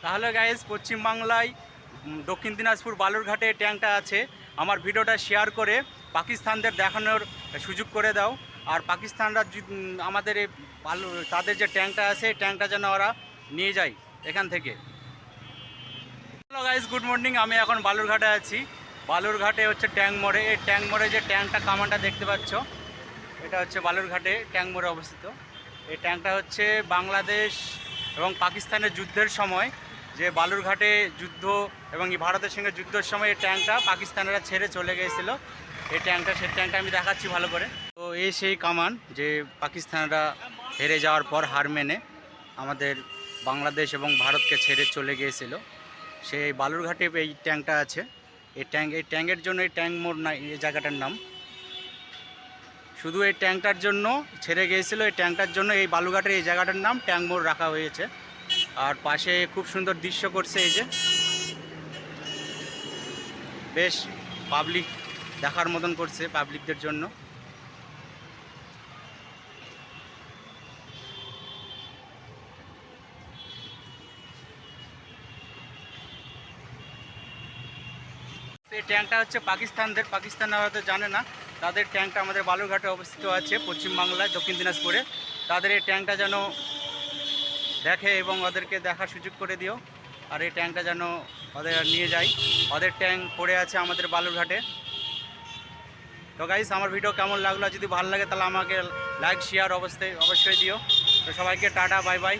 তাহলে গাইজ পশ্চিমবাংলায় দক্ষিণ দিনাজপুর বালুরঘাটে ট্যাঙ্কটা আছে। আমার ভিডিওটা শেয়ার করে পাকিস্তানদের দেখানোর সুযোগ করে দাও। আর পাকিস্তানরা আমাদের এই তাদের যে ট্যাঙ্কটা আছে এই ট্যাঙ্কটা যেন ওরা নিয়ে যায় এখান থেকে। Hello guys, good morning. আমি এখন বালুরঘাটে আছি। বালুরঘাটে হচ্ছে ট্যাঙ্ক মোড়ে। এই ট্যাঙ্ক মোড়ে যে ট্যাঙ্কটা কামানটা দেখতে পাচ্ছ, এটা হচ্ছে বালুরঘাটে ট্যাঙ্ক মোড়ে অবস্থিত। এই ট্যাঙ্কটা হচ্ছে বাংলাদেশ এবং পাকিস্তানের যুদ্ধের সময় যে বালুরঘাটে যুদ্ধ এবং ভারতের সঙ্গে যুদ্ধের সময় এই ট্যাঙ্কটা পাকিস্তানিরা ছেড়ে চলে গিয়েছিল। এই ট্যাঙ্কটা, সেই ট্যাঙ্কটা আমি দেখাচ্ছি ভালো করে। তো এই সেই কামান যে পাকিস্তানরা হেরে যাওয়ার পর হার মেনে আমাদের বাংলাদেশ এবং ভারতকে ছেড়ে চলে গিয়েছিল। সেই বালুরঘাটে এই ট্যাঙ্কটা আছে। এই ট্যাঙ্কের জন্য এই ট্যাঙ্ক মোড় না এই জায়গাটার নাম। শুধু এই ট্যাঙ্কটার জন্য ছেড়ে গিয়েছিল, এই ট্যাঙ্কটার জন্য এই বালুরঘাটের এই জায়গাটার নাম ট্যাঙ্ক মোড় রাখা হয়েছে। আর পাশে খুব সুন্দর দৃশ্য করছে, এই যে বেশ পাবলিক দেখার মতন করছে পাবলিকদের জন্য। এই ট্যাঙ্কটা হচ্ছে পাকিস্তানরা হয়তো জানে না, তাদের ট্যাঙ্কটা আমাদের বালুরঘাটে অবস্থিত আছে পশ্চিমবাংলায় দক্ষিণ দিনাজপুরে। তাদের এই ট্যাঙ্কটা যেন দেখে এবং ওদেরকে দেখার সুযোগ করে দিও। আর এই ট্যাঙ্কটা যেন ওদের নিয়ে যায়। ওদের ট্যাঙ্ক পড়ে আছে আমাদের বালুরঘাটে। তো গাইস, আমার ভিডিও কেমন লাগলো? যদি ভালো লাগে তাহলে আমাকে লাইক শেয়ার অবশ্যই দিও। তো সবাইকে টাটা, বাই বাই।